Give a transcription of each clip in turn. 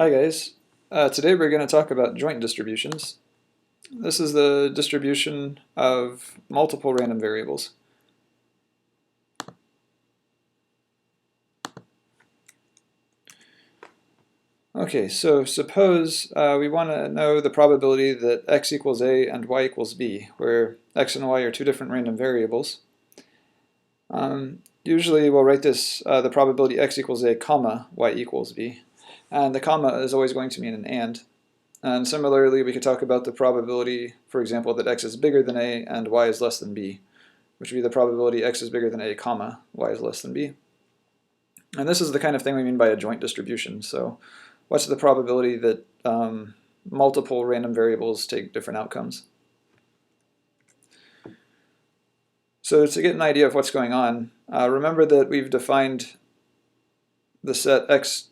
Hi guys, today we're going to talk about joint distributions. This is the distribution of multiple random variables. Okay, so suppose we want to know the probability that x equals a and y equals b, where x and y are two different random variables. Usually we'll write this, the probability x equals a comma y equals b, and the comma is always going to mean an and. And similarly, we could talk about the probability, for example, that x is bigger than a and y is less than b, which would be the probability x is bigger than a, comma, y is less than b. And this is the kind of thing we mean by a joint distribution. So what's the probability that multiple random variables take different outcomes? So to get an idea of what's going on, remember that we've defined the set x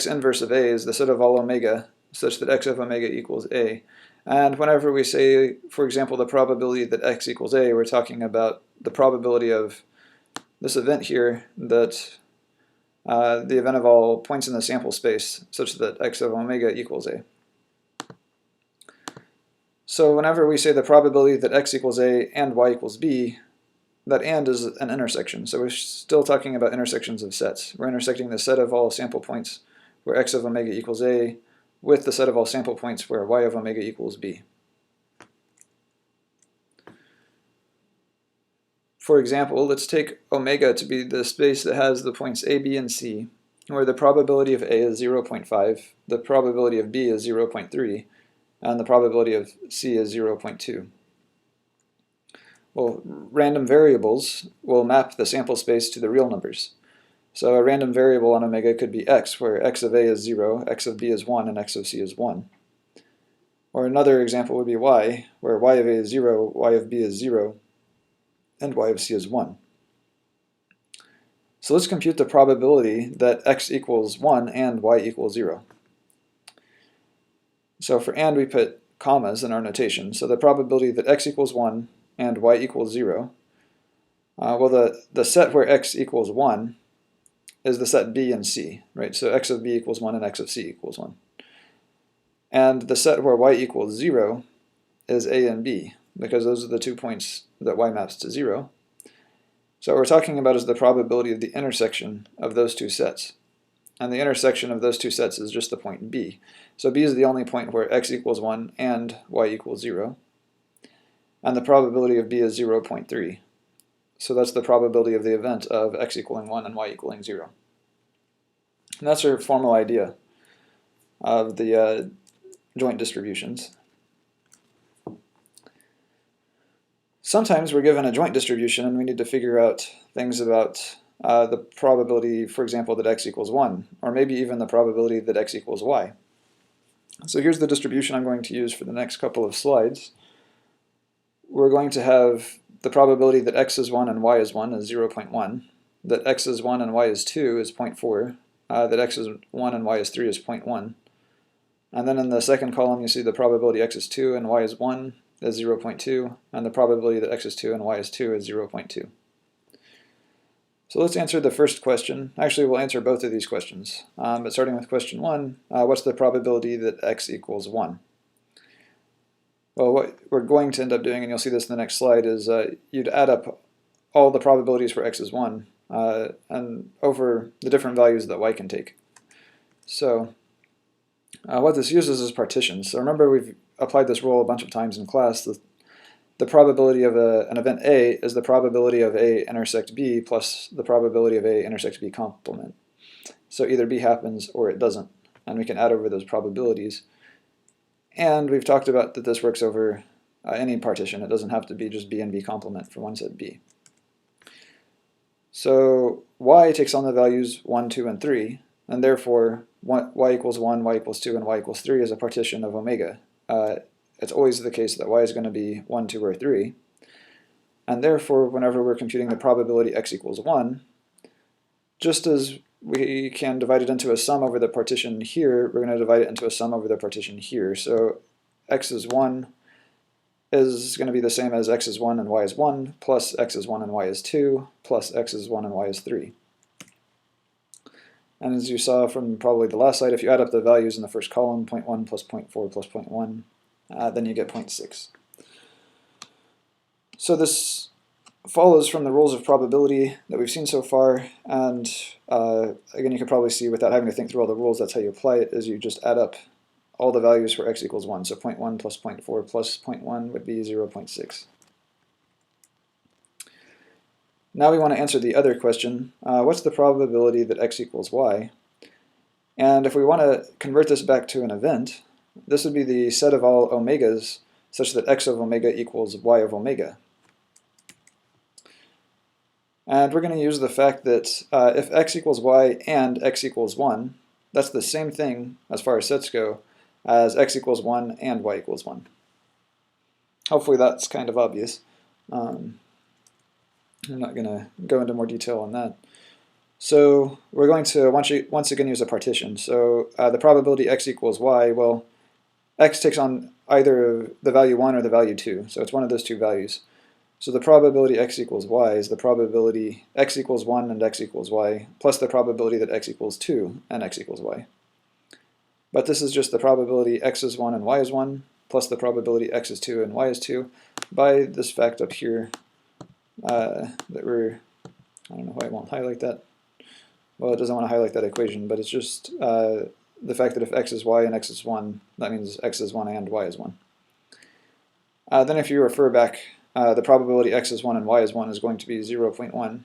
inverse of a as the set of all omega such that x of omega equals a. And whenever we say, for example, the probability that x equals a, we're talking about the probability of this event here, that the event of all points in the sample space such that x of omega equals a. So whenever we say the probability that x equals a and y equals b, that and is an intersection. So we're still talking about intersections of sets. We're intersecting the set of all sample points where x of omega equals a with the set of all sample points where y of omega equals b. For example, let's take omega to be the space that has the points a, b, and c, where the probability of a is 0.5, the probability of b is 0.3, and the probability of c is 0.2. Well, random variables will map the sample space to the real numbers. So a random variable on omega could be x, where x of a is 0, x of b is 1, and x of c is 1. Or another example would be y, where y of a is 0, y of b is 0, and y of c is 1. So let's compute the probability that x equals 1 and y equals 0. So for and we put commas in our notation. So the probability that x equals 1 and y equals 0, well the set where x equals 1 is the set b and c, right? So x of b equals 1 and x of c equals 1. And the set where y equals 0 is a and b, because those are the 2 points that y maps to 0. So what we're talking about is the probability of the intersection of those two sets. And the intersection of those two sets is just the point b. So b is the only point where x equals 1 and y equals 0. And the probability of b is 0.3. So that's the probability of the event of x equaling 1 and y equaling 0. And that's our formal idea of the joint distributions. Sometimes we're given a joint distribution and we need to figure out things about the probability, for example, that x equals 1, or maybe even the probability that x equals y. So here's the distribution I'm going to use for the next couple of slides. We're going to have the probability that x is 1 and y is 1 is 0.1, that x is 1 and y is 2 is 0.4, that x is 1 and y is 3 is 0.1. And then in the second column you see the probability x is 2 and y is 1 is 0.2, and the probability that x is 2 and y is 2 is 0.2. So let's answer the first question. Actually, we'll answer both of these questions. But starting with question 1, what's the probability that x equals 1? Well, what we're going to end up doing, and you'll see this in the next slide, is you'd add up all the probabilities where x is 1 and over the different values that y can take. So what this uses is partitions. So remember, we've applied this rule a bunch of times in class. The probability of an event A is the probability of A intersect B plus the probability of A intersect B complement. So either B happens or it doesn't, and we can add over those probabilities. And we've talked about that this works over any partition. It doesn't have to be just B and B complement for one set B. So y takes on the values 1, 2, and 3, and therefore y equals 1, y equals 2, and y equals 3 is a partition of omega. It's always the case that y is going to be 1, 2, or 3. And therefore, whenever we're computing the probability x equals 1, just as we can divide it into a sum over the partition here, we're going to divide it into a sum over the partition here. So x is 1 is going to be the same as x is 1 and y is 1, plus x is 1 and y is 2, plus x is 1 and y is 3. And as you saw from probably the last slide, if you add up the values in the first column, 0.1 plus 0.4 plus 0.1, then you get 0.6. So this follows from the rules of probability that we've seen so far, and again, you can probably see without having to think through all the rules, that's how you apply it, is you just add up all the values for x equals 1. So 0.1 plus 0.4 plus 0.1 would be 0.6. Now we want to answer the other question, what's the probability that x equals y? And if we want to convert this back to an event, this would be the set of all omegas such that x of omega equals y of omega. And we're going to use the fact that if x equals y and x equals 1, that's the same thing as far as sets go as x equals 1 and y equals 1. Hopefully that's kind of obvious. I'm not going to go into more detail on that. So we're going to once again use a partition. So the probability x equals y, well, x takes on either the value 1 or the value 2. So it's one of those two values. So the probability x equals y is the probability x equals 1 and x equals y, plus the probability that x equals 2 and x equals y. But this is just the probability x is 1 and y is 1, plus the probability x is 2 and y is 2, by this fact up here that we're, I don't know why it won't highlight that. Well, it doesn't want to highlight that equation, but it's just the fact that if x is y and x is 1, that means x is 1 and y is 1. Then if you refer back, the probability x is 1 and y is 1 is going to be 0.1.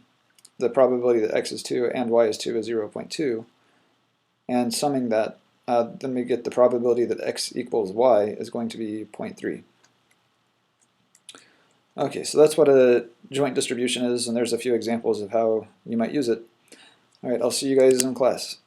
The probability that x is 2 and y is 2 is 0.2. And summing that, then we get the probability that x equals y is going to be 0.3. Okay, so that's what a joint distribution is, and there's a few examples of how you might use it. All right, I'll see you guys in class.